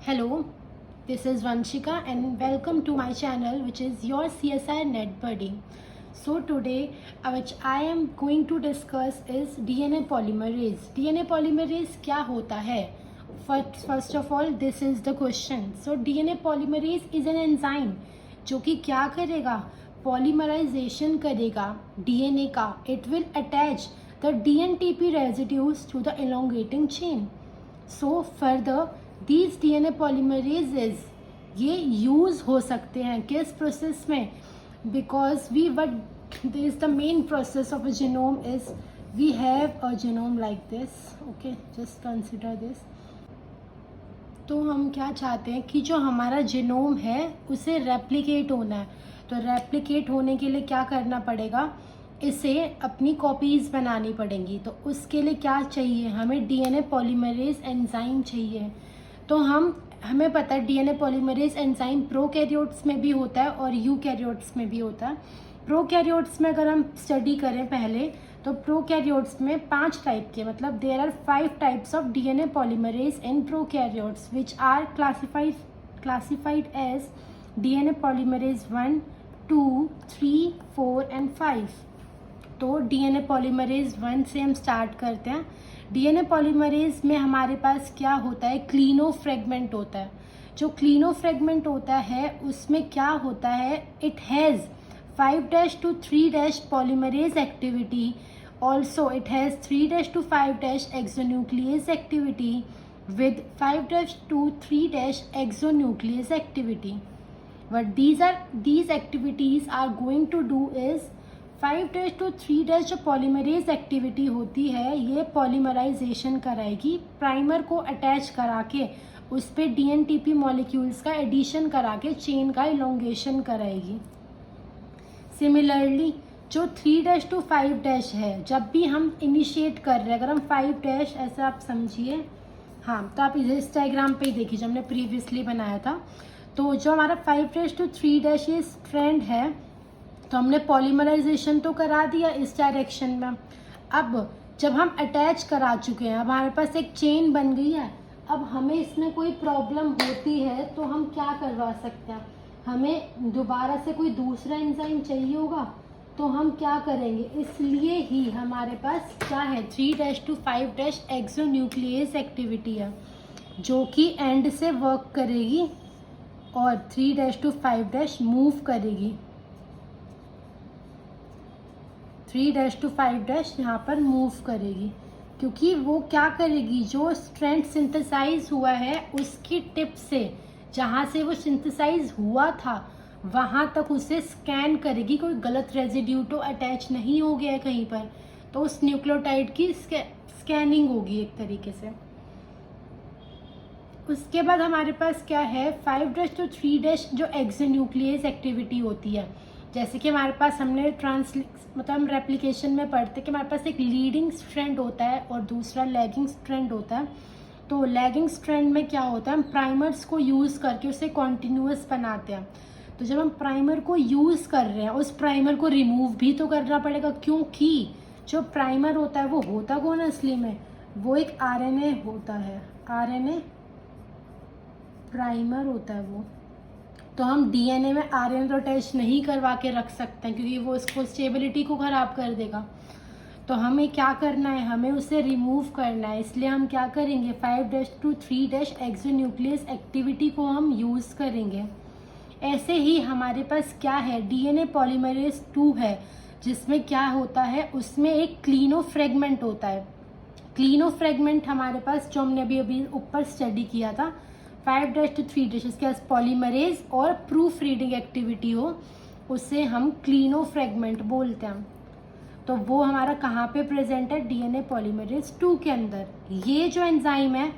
Hello, this is Vanshika and welcome to my channel which is your CSI Net Buddy. So today which I am going to discuss is DNA polymerase. DNA polymerase क्या होता है? First of all this is the question. So DNA polymerase is an enzyme जो कि क्या करेगा? Polymerization करेगा DNA का. It will attach the DNTP residues to the elongating chain. So further these DNA polymerases ये यूज़ हो सकते हैं किस प्रोसेस में? Because we what is the main process of a genome is we have a genome like this. Okay, just consider this. तो हम क्या चाहते हैं कि जो हमारा जीनोम है उसे रेप्लिकेट होना है. तो रेप्लिकेट होने के लिए क्या करना पड़ेगा? इसे अपनी कॉपीज़ बनानी पड़ेंगी. तो उसके लिए क्या चाहिए? हमें डीएनए पॉलीमरेज एंजाइम चाहिए. तो हमें पता है डीएनए पॉलीमरेज एंजाइम प्रोकैरियोट्स में भी होता है और यूकैरियोट्स में भी होता है. प्रोकैरियोट्स में अगर हम स्टडी करें पहले तो प्रोकैरियोट्स में 5 टाइप के, मतलब there are 5 types of DNA polymerase in prokaryotes which are classified as DNA polymerase 1, 2, 3, 4 and 5. तो डीएनए पॉलीमरेज 1 से हम स्टार्ट करते हैं. डीएनए पॉलीमरेज में हमारे पास क्या होता है? क्लीनो फ्रेगमेंट होता है. जो क्लीनो फ्रेगमेंट होता है उसमें क्या होता है? It has 5' to 3' polymerase activity. Also it has 3' to 5' exonuclease activity with 5' to 3' exonuclease activity. What these activities are going to do is 5' to 3' जो पॉलीमरेज एक्टिविटी होती है ये पॉलीमराइजेशन कराएगी. प्राइमर को अटैच करा के उस पर डीएनटीपी मॉलिक्यूल्स का एडिशन करा के चेन का इलोंगेशन कराएगी. सिमिलरली जो 3' to 5' है, जब भी हम इनिशिएट कर रहे हैं, अगर हम 5' ऐसा आप समझिए, हाँ, तो आप इस डायग्राम पे ही देखिए जो हमने प्रीवियसली बनाया था. तो जो हमारा 5' to 3' ये स्ट्रैंड है, तो हमने पॉलीमराइजेशन तो करा दिया इस डायरेक्शन में. अब जब हम अटैच करा चुके हैं, अब हमारे पास एक चेन बन गई है. अब हमें इसमें कोई प्रॉब्लम होती है तो हम क्या करवा सकते हैं? हमें दोबारा से कोई दूसरा एंजाइम चाहिए होगा, तो हम क्या करेंगे? इसलिए ही हमारे पास क्या है? 3' to 5' एक्सोन्यूक्लियस एक्टिविटी है जो कि एंड से वर्क करेगी और 3' to 5' मूव करेगी. 3' to 5' यहाँ पर मूव करेगी क्योंकि वो क्या करेगी? जो स्ट्रैंड सिंथेसाइज हुआ है उसकी टिप से, जहाँ से वो सिंथेसाइज हुआ था वहाँ तक उसे स्कैन करेगी. कोई गलत रेजिड्यू तो अटैच नहीं हो गया है कहीं पर, तो उस न्यूक्लियोटाइड की स्कैनिंग होगी एक तरीके से. उसके बाद हमारे पास क्या है? 5' to 3' जो एक्सोन्यूक्लियस एक्टिविटी होती है. जैसे कि हमारे पास हमने मतलब हम रेप्लिकेशन में पढ़ते कि हमारे पास एक लीडिंग स्ट्रैंड होता है और दूसरा लैगिंग स्ट्रैंड होता है. तो लैगिंग स्ट्रैंड में क्या होता है? हम प्राइमर्स को यूज़ करके उसे कॉन्टिन्यूअस बनाते हैं. तो जब हम प्राइमर को यूज़ कर रहे हैं, उस प्राइमर को रिमूव भी तो करना पड़ेगा, क्योंकि जो प्राइमर होता है वो होता कौन है असली में? वो एक आरएनए होता है. आरएनए प्राइमर होता है वो. तो हम डीएनए में आरएनए तो अटैच नहीं करवा के रख सकते हैं क्योंकि वो उसको स्टेबिलिटी को ख़राब कर देगा. तो हमें क्या करना है? हमें उसे रिमूव करना है. इसलिए हम क्या करेंगे? 5' to 3' एक्सोन्यूक्लियस एक्टिविटी को हम यूज़ करेंगे. ऐसे ही हमारे पास क्या है? डीएनए पॉलीमरेज 2 है जिसमें क्या होता है? उसमें एक क्लीनो फ्रेगमेंट होता है. क्लीनो फ्रेगमेंट हमारे पास जो हमने अभी ऊपर स्टडी किया था 5' to 3' इसके पास पॉलीमरेज और प्रूफ रीडिंग एक्टिविटी हो, उसे हम क्लीनो फ्रेगमेंट बोलते हैं. तो वो हमारा कहाँ पे प्रेजेंट है? डीएनए पॉलीमरेज 2 के अंदर. ये जो एंजाइम है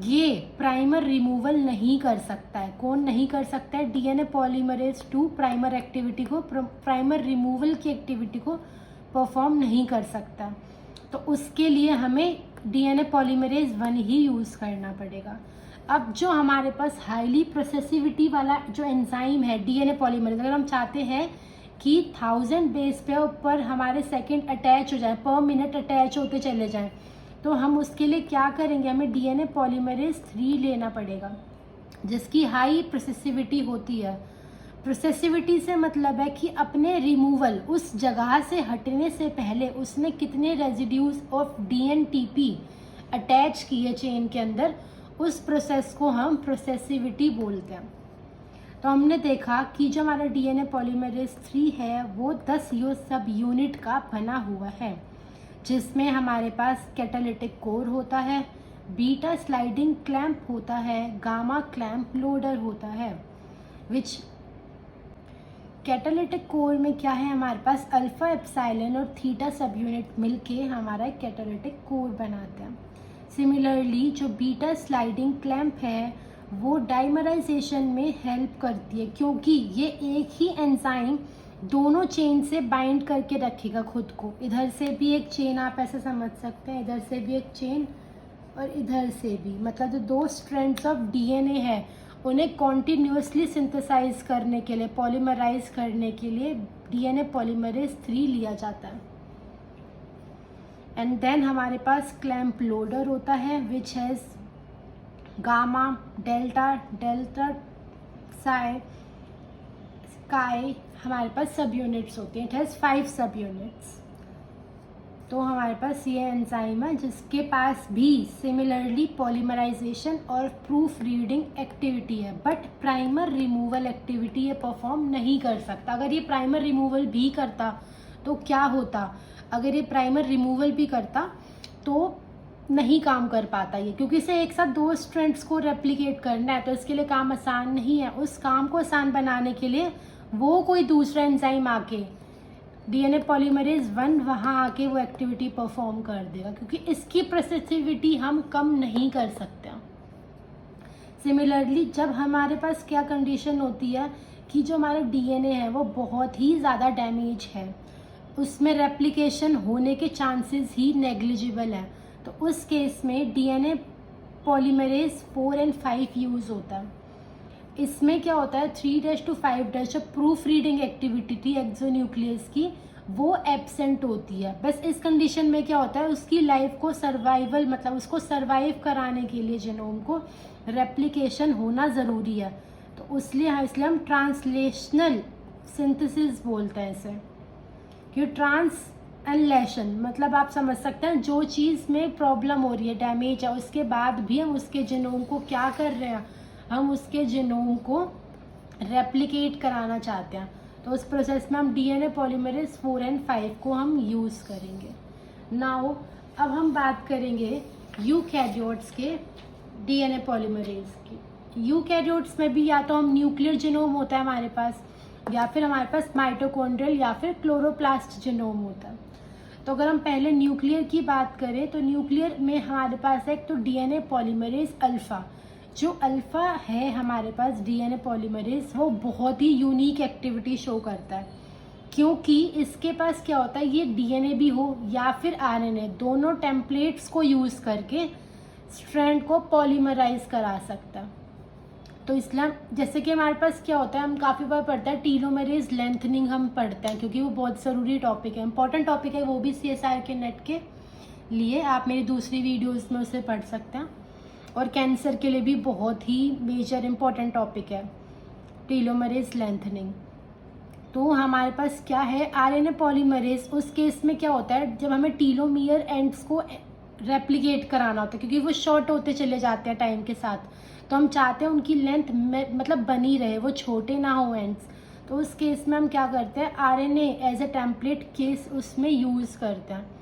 ये प्राइमर रिमूवल नहीं कर सकता है. कौन नहीं कर सकता है? डीएनए पॉलीमरेज 2 प्राइमर एक्टिविटी को, प्राइमर रिमूवल की एक्टिविटी को परफॉर्म नहीं कर सकता. तो उसके लिए हमें डीएनए पॉलीमरेज 1 ही यूज़ करना पड़ेगा. अब जो हमारे पास हाईली प्रोसेसिविटी वाला जो एंजाइम है डीएनए पॉलीमरेज, अगर हम चाहते हैं कि 1000 बेस पे ऊपर हमारे सेकंड अटैच हो जाए, पर मिनट अटैच होते चले जाएं, तो हम उसके लिए क्या करेंगे? हमें डीएनए पॉलीमरेज 3 लेना पड़ेगा. जिसकी हाई प्रोसेसिविटी होती है। प्रोसेसिविटी से मतलब है कि अपने रिमूवल, उस जगह से हटने से पहले उसने कितने रेजिड्यूज ऑफ DNTP अटैच किए चेन के अंदर, उस प्रोसेस को हम प्रोसेसिविटी बोलते हैं। तो हमने देखा कि जो हमारा DNA पॉलीमरेज 3 है वो 10 सब यूनिट का बना हुआ है, जिसमें हमारे पास कैटालिटिक कोर होता है, बीटा स्लाइडिंग क्लैंप होता है, गामा क्लैंप लोडर होता है। विच कैटालिटिक कोर में क्या है, हमारे पास अल्फा एप्सिलॉन और थीटा सब यूनिट मिलके हमारा कैटालिटिक कोर बनाते हैं। सिमिलरली जो बीटा स्लाइडिंग क्लैंप है वो डाइमराइजेशन में हेल्प करती है, क्योंकि ये एक ही एंजाइम दोनों चेन से बाइंड करके रखेगा खुद को। इधर से भी एक चेन, आप ऐसे समझ सकते हैं, इधर से भी एक चेन और इधर से भी, मतलब जो 2 स्ट्रैंड्स ऑफ DNA है उन्हें कॉन्टिन्यूसली सिंथेसाइज करने के लिए, पॉलीमराइज करने के लिए DNA पॉलीमरेज 3 लिया जाता है। एंड देन हमारे पास क्लैंप लोडर होता है which has gamma, delta, delta Sai, काई, हमारे पास सब यूनिट्स होती हैं। इट हैज़ 5 सब यूनिट्स। तो हमारे पास ये एंजाइम है जिसके पास भी सिमिलरली पॉलीमराइजेशन और प्रूफ रीडिंग एक्टिविटी है, बट प्राइमर रिमूवल एक्टिविटी ये परफॉर्म नहीं कर सकता। अगर ये प्राइमर रिमूवल भी करता तो क्या होता, अगर ये प्राइमर रिमूवल भी करता तो नहीं काम कर पाता ये, क्योंकि इसे एक साथ 2 स्ट्रैंड्स को रेप्लिकेट करना है, तो इसके लिए काम आसान नहीं है। उस काम को आसान बनाने के लिए वो कोई दूसरा एंजाइम आके DNA पॉलीमरेज 1 वहाँ आके वो एक्टिविटी परफॉर्म कर देगा, क्योंकि इसकी प्रोसेसिविटी हम कम नहीं कर सकते। सिमिलरली जब हमारे पास क्या कंडीशन होती है कि जो हमारा DNA है वो बहुत ही ज़्यादा डैमेज है, उसमें रेप्लिकेशन होने के चांसेस ही नेग्लिजिबल है, तो उस केस में DNA पॉलीमरेज 4 और 5 यूज़ होता है। इसमें क्या होता है, 3' to 5' जो प्रूफ रीडिंग एक्टिविटी थी एक्सोन्यूक्लियस की वो एब्सेंट होती है। बस इस कंडीशन में क्या होता है, उसकी लाइफ को सर्वाइवल, मतलब उसको सर्वाइव कराने के लिए जीनोम को रेप्लिकेशन होना ज़रूरी है। तो इसलिए हम ट्रांसलेशनल सिंथेसिस बोलते हैं इसे, कि ट्रांसलेशन मतलब आप समझ सकते हैं जो चीज़ में प्रॉब्लम हो रही है, डैमेज है, उसके बाद भी हम उसके जीनोम को क्या कर रहे हैं, हम उसके जीनोम को रेप्लिकेट कराना चाहते हैं। तो उस प्रोसेस में हम DNA पॉलीमरेज 4 और 5 को हम यूज़ करेंगे। नाउ अब हम बात करेंगे यूकैरियोट्स के DNA पॉलीमरेज की। यूकैरियोट्स में भी या तो हम न्यूक्लियर जीनोम होता है हमारे पास, या फिर हमारे पास माइटोकॉन्ड्रियल या फिर क्लोरोप्लास्ट जीनोम होता है। तो अगर हम पहले न्यूक्लियर की बात करें तो न्यूक्लियर में हमारे पास एक तो DNA पॉलीमरेज अल्फ़ा, जो अल्फ़ा है हमारे पास DNA पॉलीमरेज, वो बहुत ही यूनिक एक्टिविटी शो करता है, क्योंकि इसके पास क्या होता है, ये DNA भी हो या फिर RNA, दोनों टेम्पलेट्स को यूज़ करके स्ट्रैंड को पॉलीमराइज करा सकता है। तो इसलिए जैसे कि हमारे पास क्या होता है, हम काफ़ी बार पढ़ते हैं टीलोमेरेज लेंथनिंग, हम पढ़ते हैं क्योंकि वो बहुत ज़रूरी टॉपिक है, इंपॉर्टेंट टॉपिक है, वो भी CSIR के नेट के लिए। आप मेरी दूसरी वीडियोज़ में उसे पढ़ सकते हैं। और कैंसर के लिए भी बहुत ही मेजर इम्पॉर्टेंट टॉपिक है टीलोमरेज लेंथनिंग। तो हमारे पास क्या है, RNA पॉलीमरेज, उस केस में क्या होता है, जब हमें टीलोमियर एंड्स को रेप्लिकेट कराना होता है, क्योंकि वो शॉर्ट होते चले जाते हैं टाइम के साथ, तो हम चाहते हैं उनकी लेंथ मतलब बनी रहे, वो छोटे ना हो एंड्स। तो उस केस में हम क्या करते हैं, RNA as a template case उसमें यूज़ करते हैं।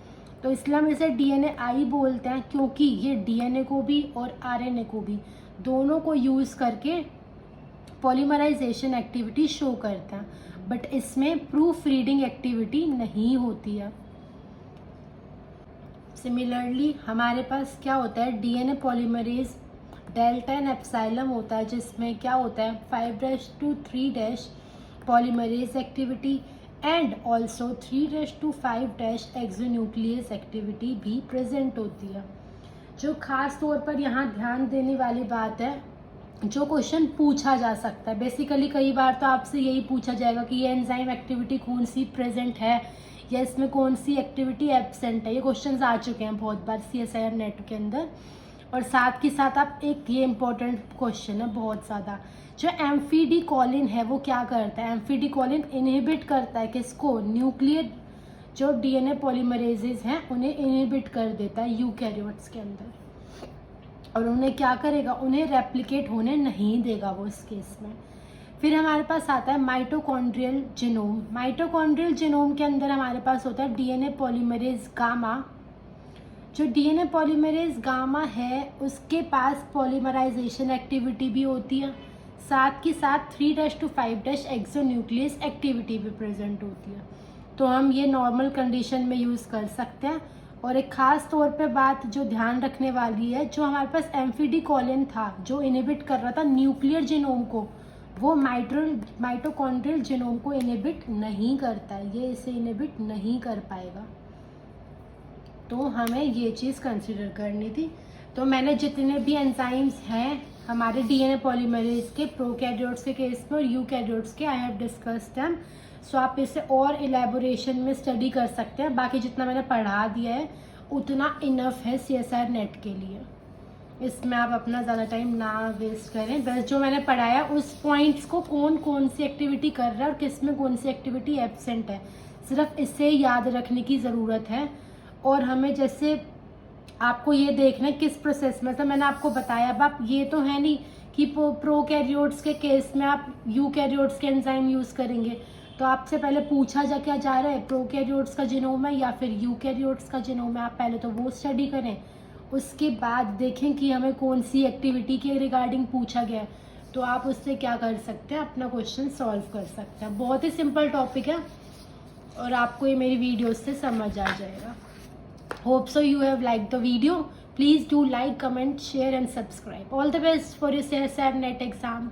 तो इसलिए हम इसे DNAi बोलते हैं, क्योंकि ये DNA को भी और RNA को भी दोनों को यूज़ करके पॉलीमराइजेशन एक्टिविटी शो करते हैं, बट इसमें प्रूफ रीडिंग एक्टिविटी नहीं होती है। सिमिलरली हमारे पास क्या होता है, DNA polymerase delta and epsilon होता है, जिसमें क्या होता है 5' to 3' polymerase activity and also 3' to 5' exonuclease activity भी प्रेजेंट होती है। जो खास तौर पर यहाँ ध्यान देने वाली बात है, जो क्वेश्चन पूछा जा सकता है, बेसिकली कई बार तो आपसे यही पूछा जाएगा कि ये एंजाइम एक्टिविटी कौन सी प्रेजेंट है या इसमें कौन सी एक्टिविटी एब्सेंट है। ये क्वेश्चंस आ चुके हैं बहुत बार CSIR नेट के अंदर। और साथ के साथ आप एक ये इम्पोर्टेंट क्वेश्चन है बहुत ज़्यादा, जो एम्फीडी कॉलिन है वो क्या करता है? एम्फीडी कॉलिन इनहिबिट करता है किसको? न्यूक्लियर जो डीएनए पॉलीमरेजेस हैं उन्हें इनहिबिट कर देता है यूकैरियोट्स के अंदर, और उन्हें क्या करेगा? उन्हें रेप्लिकेट होने नहीं देगा वो इस केस में। फिर हमारे पास आता है माइटोकॉन्ड्रियल जीनोम। माइटोकॉन्ड्रियल जीनोम के अंदर हमारे पास होता है डीएनए पॉलीमरेज गामा। जो डीएनए पॉलीमरेज गामा है उसके पास पॉलीमराइजेशन एक्टिविटी भी होती है, साथ के साथ 3' to 5' एक्सोन्यूक्लियस एक्टिविटी भी प्रेजेंट होती है। तो हम ये नॉर्मल कंडीशन में यूज़ कर सकते हैं। और एक ख़ास तौर पे बात जो ध्यान रखने वाली है, जो हमारे पास एम्फीडी कॉलिन था जो इनहिबिट कर रहा था न्यूक्लियर जीनोम को, वो माइटोकॉन्ड्रियल जीनोम को इनहिबिट नहीं करता है, ये इसे इनहिबिट नहीं कर पाएगा। तो हमें ये चीज़ कंसिडर करनी थी। तो मैंने जितने भी एंजाइम्स हैं हमारे डीएनए पॉलीमरेज के प्रोकैरियोट्स के केस में और यूकैरियोट्स के, आई हैव डिस्कस्ड देम। सो आप इसे और इलेबोरेशन में स्टडी कर सकते हैं। बाकी जितना मैंने पढ़ा दिया है उतना इनफ है CSR नेट के लिए, इसमें आप अपना ज़्यादा टाइम ना वेस्ट करें। बस जो मैंने पढ़ाया उस पॉइंट्स को कौन कौन सी एक्टिविटी कर रहा है और किस में कौन सी एक्टिविटी एब्सेंट है, सिर्फ इसे याद रखने की ज़रूरत है। और हमें जैसे आपको ये देखना है किस प्रोसेस में, तो मैंने आपको बताया। अब आप ये तो है नहीं कि प्रोकैरियोट्स के केस में आप यूकैरियोट्स के एंजाइम यूज़ करेंगे, तो आपसे पहले पूछा क्या जा रहा है, प्रोकैरियोट्स का जीनोम है या फिर यूकैरियोट्स का जीनोम है। आप पहले तो वो स्टडी करें, उसके बाद देखें कि हमें कौन सी एक्टिविटी के रिगार्डिंग पूछा गया है, तो आप उससे क्या कर सकते हैं, अपना क्वेश्चन सॉल्व कर सकते हैं। बहुत ही सिंपल टॉपिक है और आपको ये मेरी वीडियोस से समझ आ जाएगा। Hope so you have liked the video. Please do like, comment, share and subscribe. All the best for your CSR NET exam.